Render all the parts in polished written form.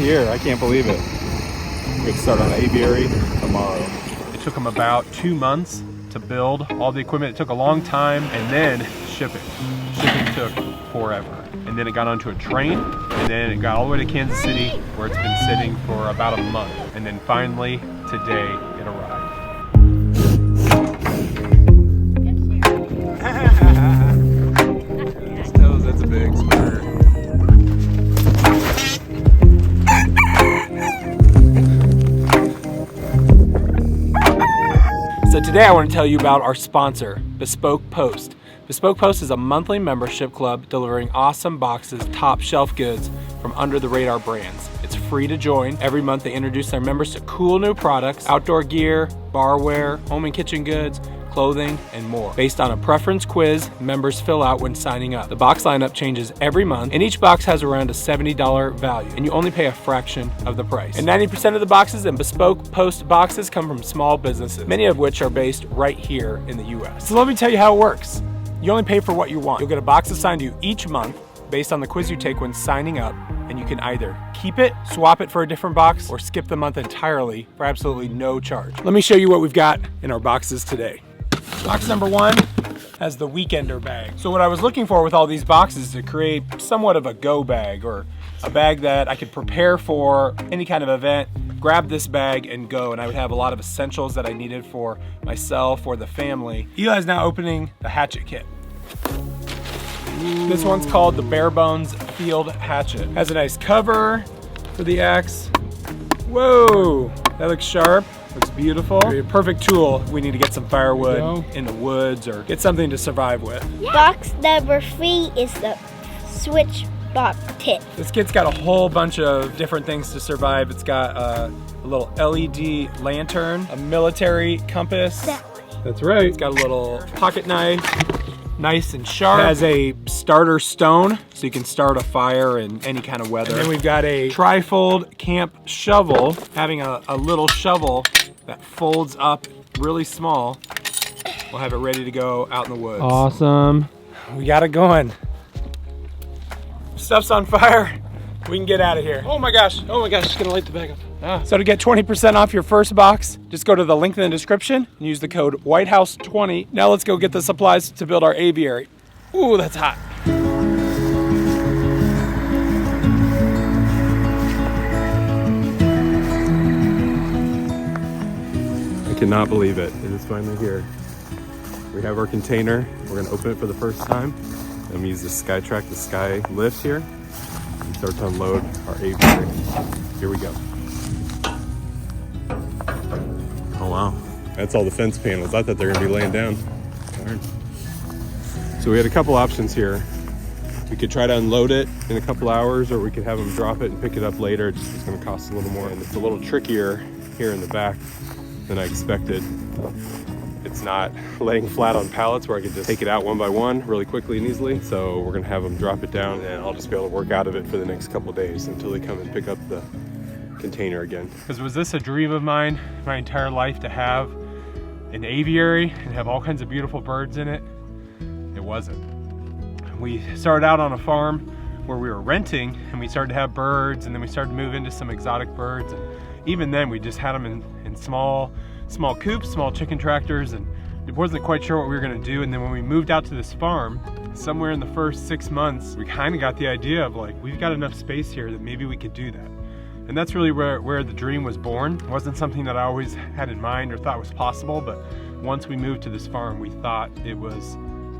here. I can't believe it. We're gonna start on Aviary tomorrow. It took them about 2 months to build all the equipment. It took a long time, and then shipping. Shipping took forever. And then it got onto a train, and then it got all the way to Kansas City, where it's been sitting for about a month. And then finally, today, it arrived. That's a big spur. So today I want to tell you about our sponsor, Bespoke Post. Bespoke Post is a monthly membership club delivering awesome boxes, top shelf goods from under the radar brands. It's free to join. Every month they introduce their members to cool new products, outdoor gear, barware, home and kitchen goods, clothing, and more. Based on a preference quiz members fill out when signing up. The box lineup changes every month, and each box has around a $70 value, and you only pay a fraction of the price. And 90% of the boxes in Bespoke Post boxes come from small businesses, many of which are based right here in the US. So let me tell you how it works. You only pay for what you want. You'll get a box assigned to you each month based on the quiz you take when signing up, and you can either keep it, swap it for a different box, or skip the month entirely for absolutely no charge. Let me show you what we've got in our boxes today. Box number 1 has the Weekender bag. So what I was looking for with all these boxes is to create somewhat of a go bag, or a bag that I could prepare for any kind of event, grab this bag and go, and I would have a lot of essentials that I needed for myself or the family. Eli's now opening the hatchet kit. This one's called the Bare Bones Field Hatchet. Has a nice cover for the axe. Whoa, that looks sharp. Looks beautiful. A perfect tool if we need to get some firewood in the woods or get something to survive with. Box number 3 is the switch box kit. This kit's got a whole bunch of different things to survive. It's got a little LED lantern, a military compass. That's right. It's got a little pocket knife, nice and sharp. It has a starter stone, so you can start a fire in any kind of weather. And then we've got a tri-fold camp shovel, having a little shovel that folds up really small. We'll have it ready to go out in the woods. Awesome. We got it going. Stuff's on fire. We can get out of here. Oh my gosh, it's gonna light the bag up. So to get 20% off your first box, just go to the link in the description and use the code WHITEHOUSE20. Now let's go get the supplies to build our aviary. Ooh, that's hot. I cannot believe it. It is finally here. We have our container. We're gonna open it for the first time. I'm gonna use the SkyTrack, the Sky Lift here, and start to unload our aviary. Here we go. Oh wow, that's all the fence panels. I thought they were gonna be laying down. Darn. So we had a couple options here. We could try to unload it in a couple hours, or we could have them drop it and pick it up later. It's just gonna cost a little more, and it's a little trickier here in the back than I expected. It's not laying flat on pallets where I could just take it out one by one really quickly and easily. So we're gonna have them drop it down, and I'll just be able to work out of it for the next couple of days until they come and pick up the container again. Because was this a dream of mine my entire life, to have an aviary and have all kinds of beautiful birds in it? It wasn't. We started out on a farm where we were renting, and we started to have birds, and then we started to move into some exotic birds, and even then we just had them in small coops, small chicken tractors, and it wasn't quite sure what we were going to do. And then when we moved out to this farm, somewhere in the first 6 months, we kind of got the idea of like, we've got enough space here that maybe we could do that. And that's really where the dream was born. It wasn't something that I always had in mind or thought was possible, but once we moved to this farm, we thought it was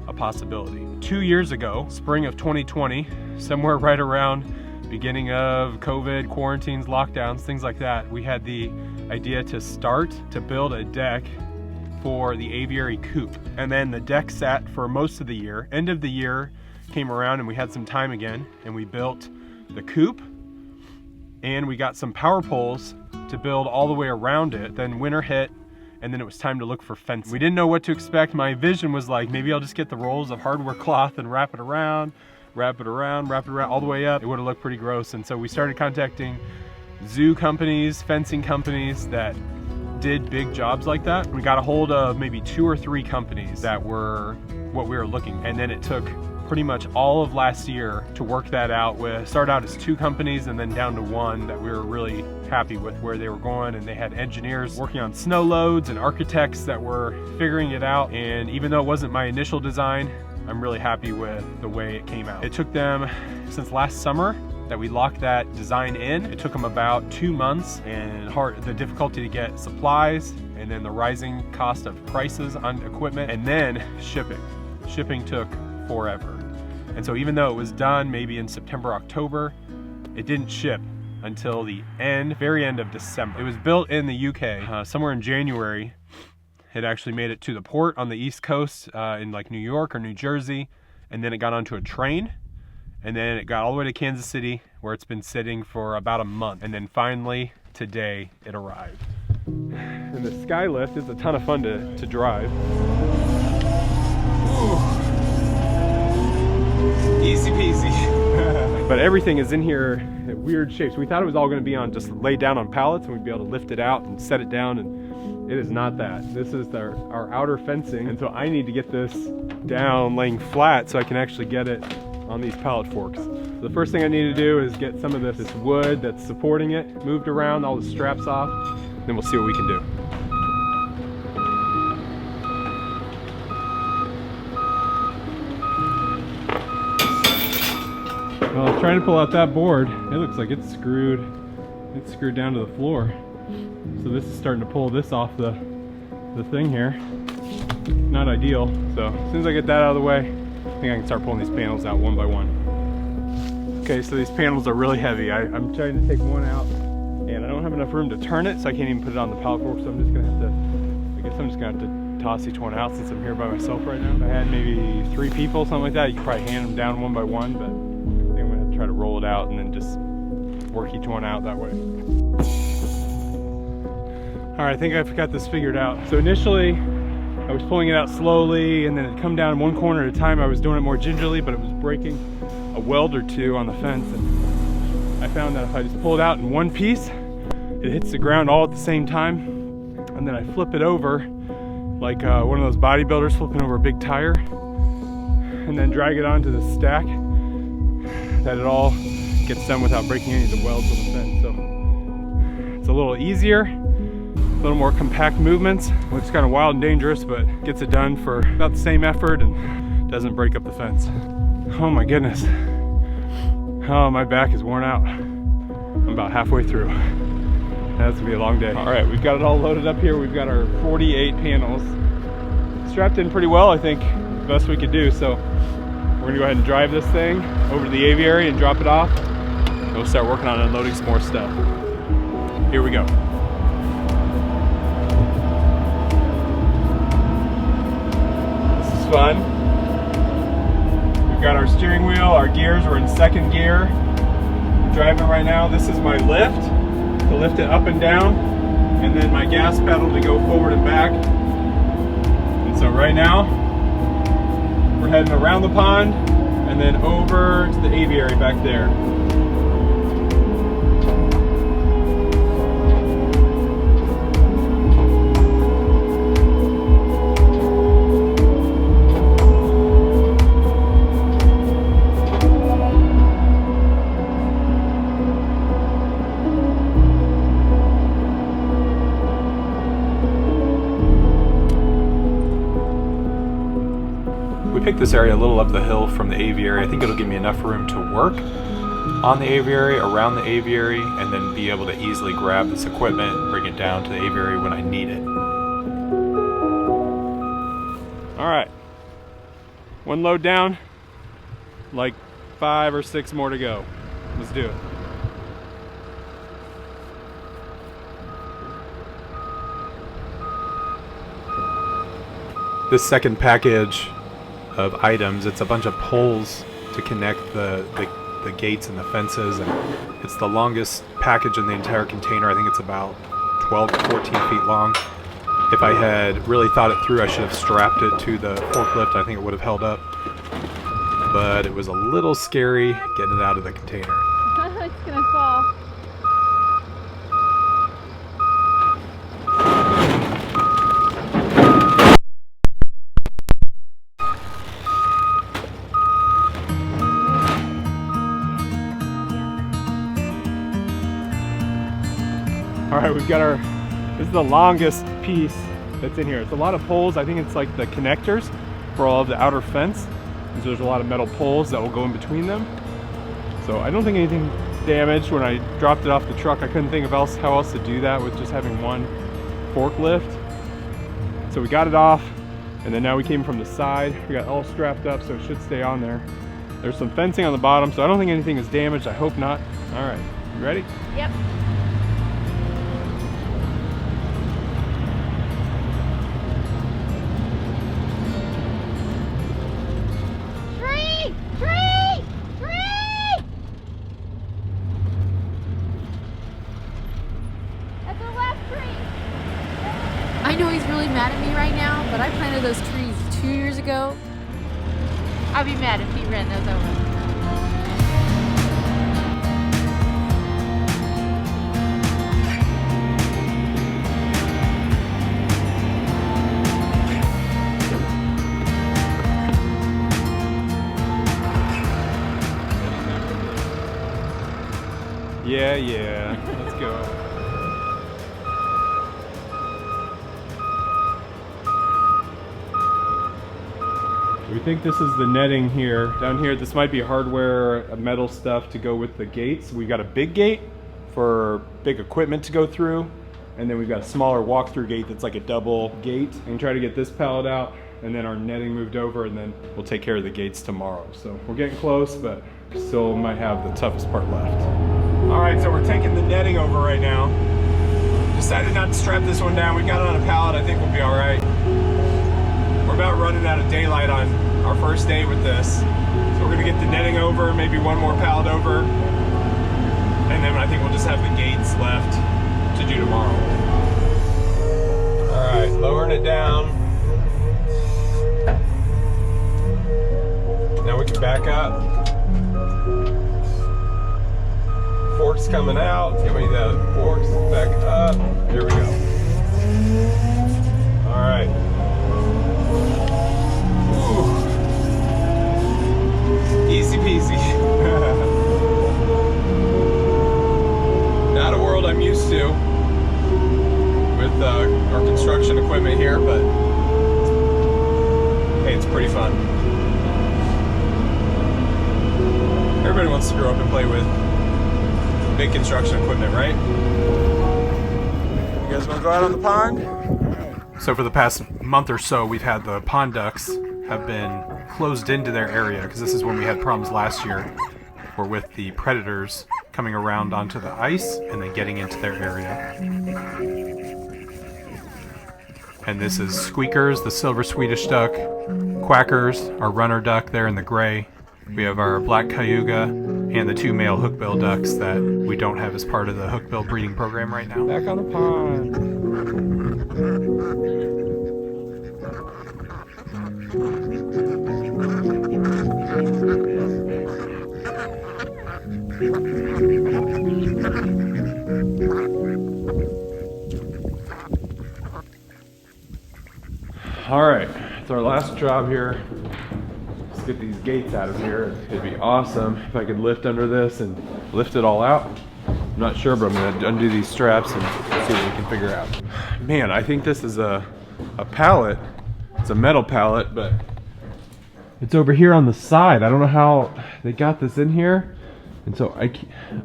a possibility. 2 years ago, spring of 2020, somewhere right around beginning of COVID, quarantines, lockdowns, things like that, we had the idea to start to build a deck for the aviary coop. And then the deck sat for most of the year. End of the year came around and we had some time again, and we built the coop, and we got some power poles to build all the way around it. Then winter hit, and then it was time to look for fencing. We didn't know what to expect. My vision was like, maybe I'll just get the rolls of hardware cloth and wrap it around, all the way up. It would have looked pretty gross. And so we started contacting zoo companies, fencing companies that did big jobs like that. We got a hold of maybe 2 or 3 companies that were what we were looking, and then it took pretty much all of last year to work that out with. Started out as 2 companies and then down to 1 that we were really happy with where they were going, and they had engineers working on snow loads and architects that were figuring it out. And even though it wasn't my initial design, I'm really happy with the way it came out. It took them, since last summer that we locked that design in, it took them about 2 months, and the difficulty to get supplies, and then the rising cost of prices on equipment, and then shipping. Shipping took forever. And so even though it was done maybe in September, October, it didn't ship until the very end of December. It was built in the UK. Somewhere in January, it actually made it to the port on the East Coast in like New York or New Jersey, and then it got onto a train, and then it got all the way to Kansas City, where it's been sitting for about a month. And then finally, today, it arrived. And the Skylift is a ton of fun to drive. Ooh. Easy peasy. But everything is in here in weird shapes. We thought it was all gonna be on just laid down on pallets and we'd be able to lift it out and set it down, and it is not that. This is our outer fencing, and so I need to get this down laying flat so I can actually get it on these pallet forks. So the first thing I need to do is get some of this wood that's supporting it moved around, all the straps off, then we'll see what we can do. Well, I was trying to pull out that board. It looks like it's screwed down to the floor. So this is starting to pull this off the thing here. Not ideal. So as soon as I get that out of the way, I think I can start pulling these panels out one by one. Okay, so these panels are really heavy. I'm trying to take one out, and I don't have enough room to turn it, so I can't even put it on the pallet fork, so I'm just gonna have to, I guess I'm just gonna have to toss each one out since I'm here by myself right now. If I had maybe 3 people, something like that, you could probably hand them down one by one, but I think I'm gonna try to roll it out and then just work each one out that way. All right, I think I've got this figured out. So initially, I was pulling it out slowly, and then it'd come down one corner at a time. I was doing it more gingerly, but it was breaking a weld or two on the fence, and I found that if I just pull it out in one piece, it hits the ground all at the same time, and then I flip it over like one of those bodybuilders flipping over a big tire, and then drag it onto the stack, that it all gets done without breaking any of the welds on the fence. So it's a little easier, a little more compact movements. Looks kind of wild and dangerous, but gets it done for about the same effort and doesn't break up the fence. Oh my goodness. Oh, my back is worn out. I'm about halfway through. That's gonna be a long day. All right, we've got it all loaded up here. We've got our 48 panels strapped in pretty well, I think, the best we could do. So we're gonna go ahead and drive this thing over to the aviary and drop it off. And we'll start working on unloading some more stuff. Here we go. This is fun. We've got our steering wheel, our gears, we're in 2nd gear. I'm driving right now. This is my lift, to lift it up and down, and then my gas pedal to go forward and back. And so right now, we're heading around the pond and then over to the aviary back there. Picked this area a little up the hill from the aviary. I think it'll give me enough room to work on the aviary, around the aviary, and then be able to easily grab this equipment and bring it down to the aviary when I need it. All right, one load down, like 5 or 6 more to go. Let's do it. This second package of items, it's a bunch of poles to connect the gates and the fences, and it's the longest package in the entire container. I think it's about 12 to 14 feet long. If I had really thought it through, I should have strapped it to the forklift. I think it would have held up, but it was a little scary getting it out of the container. It's gonna fall. All right, we've got this is the longest piece that's in here. It's a lot of poles. I think it's like the connectors for all of the outer fence. So there's a lot of metal poles that will go in between them. So I don't think anything damaged. When I dropped it off the truck, I couldn't think of how else to do that with just having one forklift. So we got it off, and then now we came from the side. We got all strapped up, so it should stay on there. There's some fencing on the bottom, so I don't think anything is damaged. I hope not. All right, you ready? Yep. I know he's really mad at me right now, but I planted those trees 2 years ago. I'd be mad if he ran those over. Yeah, let's go. We think this is the netting here. Down here, this might be hardware, metal stuff to go with the gates. We've got a big gate for big equipment to go through, and then we've got a smaller walk-through gate that's like a double gate. And try to get this pallet out, and then our netting moved over, and then we'll take care of the gates tomorrow. So we're getting close, but still might have the toughest part left. All right, so we're taking the netting over right now. Decided not to strap this one down. We got it on a pallet. I think we'll be all right. We're about running out of daylight on our first day with this. So we're gonna get the netting over, maybe one more pallet over. And then I think we'll just have the gates left to do tomorrow. All right, lowering it down. Now we can back up. Forks coming out. Give me the forks back up. Here we go. All right. Ooh. Easy peasy. Not a world I'm used to with our construction equipment here, but hey, it's pretty fun. Everybody wants to grow up and play with big construction equipment, right? You guys want to go out on the pond? So for the past month or so, we've had the pond ducks have been closed into their area, because this is when we had problems last year, where with the predators coming around onto the ice and then getting into their area. And this is Squeakers, the silver Swedish duck, Quackers, our runner duck there in the gray. We have our black cayuga and the 2 male hookbill ducks that we don't have as part of the hookbill breeding program right now. Back on the pond. All right, it's our last job here. Let's get these gates out of here. It'd be awesome if I could lift under this and lift it all out. I'm not sure, but I'm gonna undo these straps and see what we can figure out. Man, I think this is a pallet. It's a metal pallet, but it's over here on the side. I don't know how they got this in here. And so I'm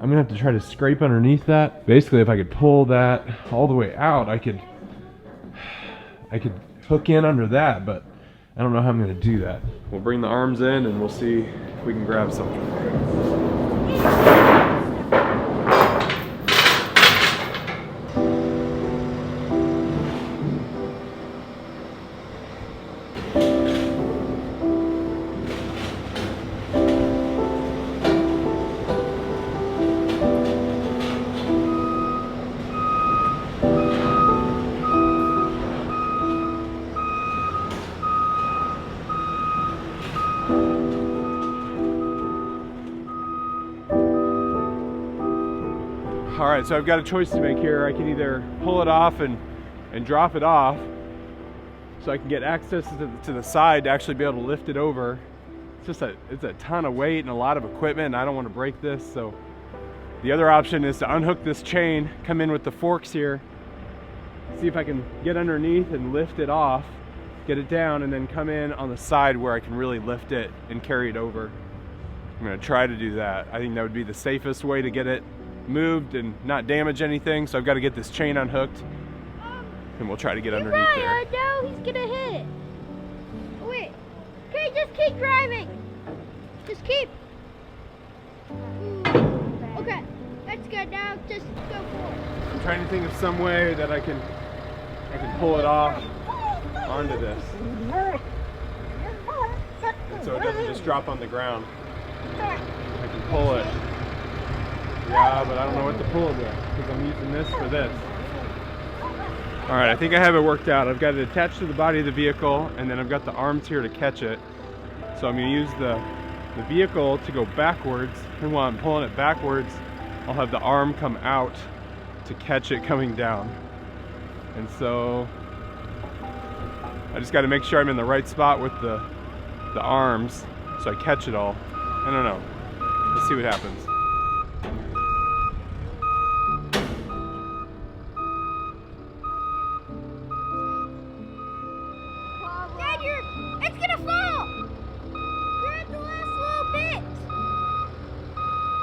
gonna have to try to scrape underneath that. Basically, if I could pull that all the way out, I could hook in under that, but I don't know how I'm gonna do that. We'll bring the arms in and we'll see if we can grab something. All right, so I've got a choice to make here. I can either pull it off and drop it off so I can get access to the side to actually be able to lift it over. It's a ton of weight and a lot of equipment, and I don't want to break this. So The other option is to unhook this chain, come in with the forks here, see if I can get underneath and lift it off, get it down, and then come in on the side where I can really lift it and carry it over. I'm gonna try to do that. I think that would be the safest way to get it moved and not damage anything. So I've got to get this chain unhooked, and we'll try to get underneath there. No, he's gonna hit. Wait. Okay, just keep driving. Just keep. Okay, that's good. Now just go forward. I'm trying to think of some way that I can pull it off onto this, and so it doesn't just drop on the ground. I can pull it. Yeah, but I don't know what to pull it with because I'm using this for this. All right, I think I have it worked out. I've got it attached to the body of the vehicle, and then I've got the arms here to catch it. So I'm gonna use the vehicle to go backwards, and while I'm pulling it backwards, I'll have the arm come out to catch it coming down. And so I just gotta make sure I'm in the right spot with the arms so I catch it all. I don't know. Let's see what happens. Dad, it's gonna fall! You're at the last little bit!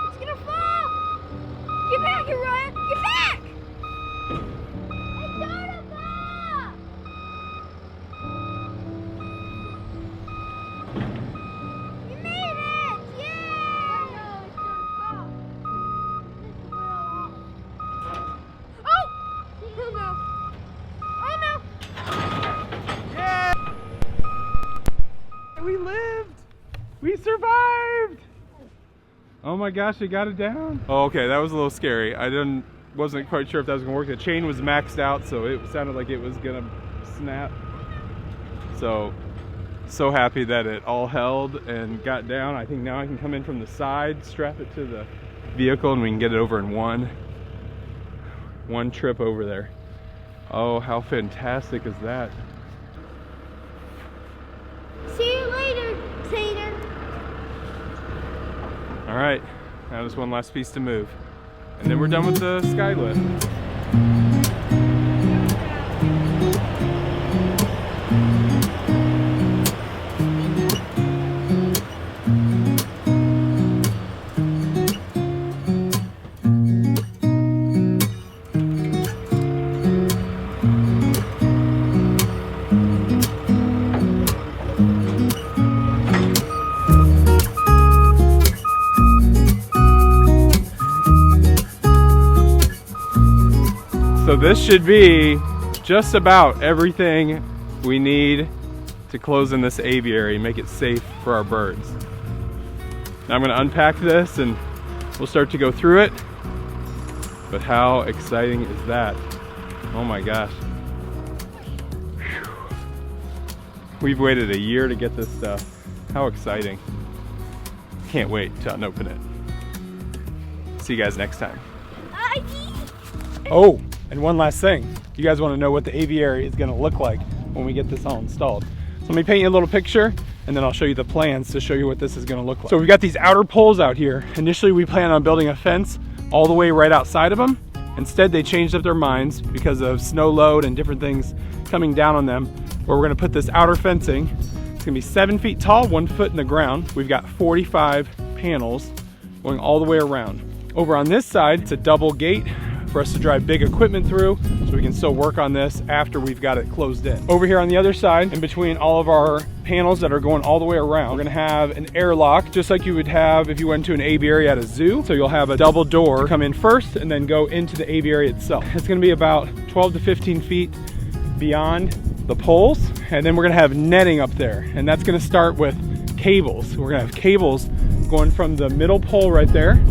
It's gonna fall! Get back, Uriah! Get back! It's gonna fall! You made it! Yeah! No, it's gonna fall. Oh! Oh no! Oh no! We lived! We survived! Oh my gosh, I got it down. Oh, okay, that was a little scary. Wasn't quite sure if that was gonna work. The chain was maxed out, so it sounded like it was gonna snap. So happy that it all held and got down. I think now I can come in from the side, strap it to the vehicle, and we can get it over in one trip over there. Oh, how fantastic is that? See you later, Tater. All right, now there's one last piece to move. And then we're done with the skylift. So this should be just about everything we need to close in this aviary, make it safe for our birds. Now I'm going to unpack this and we'll start to go through it. But how exciting is that? Oh my gosh. Whew. We've waited a year to get this stuff. How exciting. Can't wait to unopen it. See you guys next time. Oh, and one last thing. You guys want to know what the aviary is going to look like when we get this all installed. So let me paint you a little picture, and then I'll show you the plans to show you what this is going to look like. So we've got these outer poles out here. Initially, we planned on building a fence all the way right outside of them. Instead, they changed up their minds because of snow load and different things coming down on them, where we're going to put this outer fencing. It's going to be 7 feet tall, 1 foot in the ground. We've got 45 panels going all the way around. Over on this side, it's a double gate for us to drive big equipment through, so we can still work on this after we've got it closed in. Over here on the other side, in between all of our panels that are going all the way around, we're gonna have an airlock, just like you would have if you went to an aviary at a zoo. So you'll have a double door come in first and then go into the aviary itself. It's gonna be about 12 to 15 feet beyond the poles, and then we're gonna have netting up there, and that's gonna start with cables. We're gonna have cables going from the middle pole right there,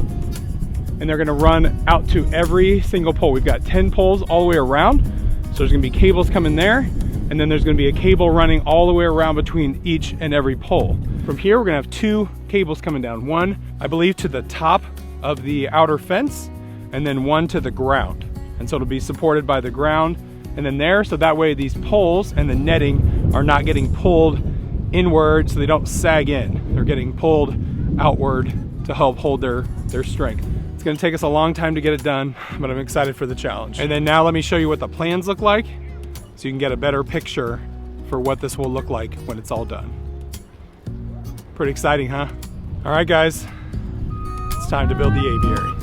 and they're gonna run out to every single pole. We've got 10 poles all the way around. So there's gonna be cables coming there, and then there's gonna be a cable running all the way around between each and every pole. From here, we're gonna have 2 cables coming down. One, I believe, to the top of the outer fence, and then one to the ground. And so it'll be supported by the ground and then there, so that way these poles and the netting are not getting pulled inward so they don't sag in. They're getting pulled outward to help hold their strength. It's gonna take us a long time to get it done, but I'm excited for the challenge. And then now let me show you what the plans look like so you can get a better picture for what this will look like when it's all done. Pretty exciting, huh? All right, guys, it's time to build the aviary.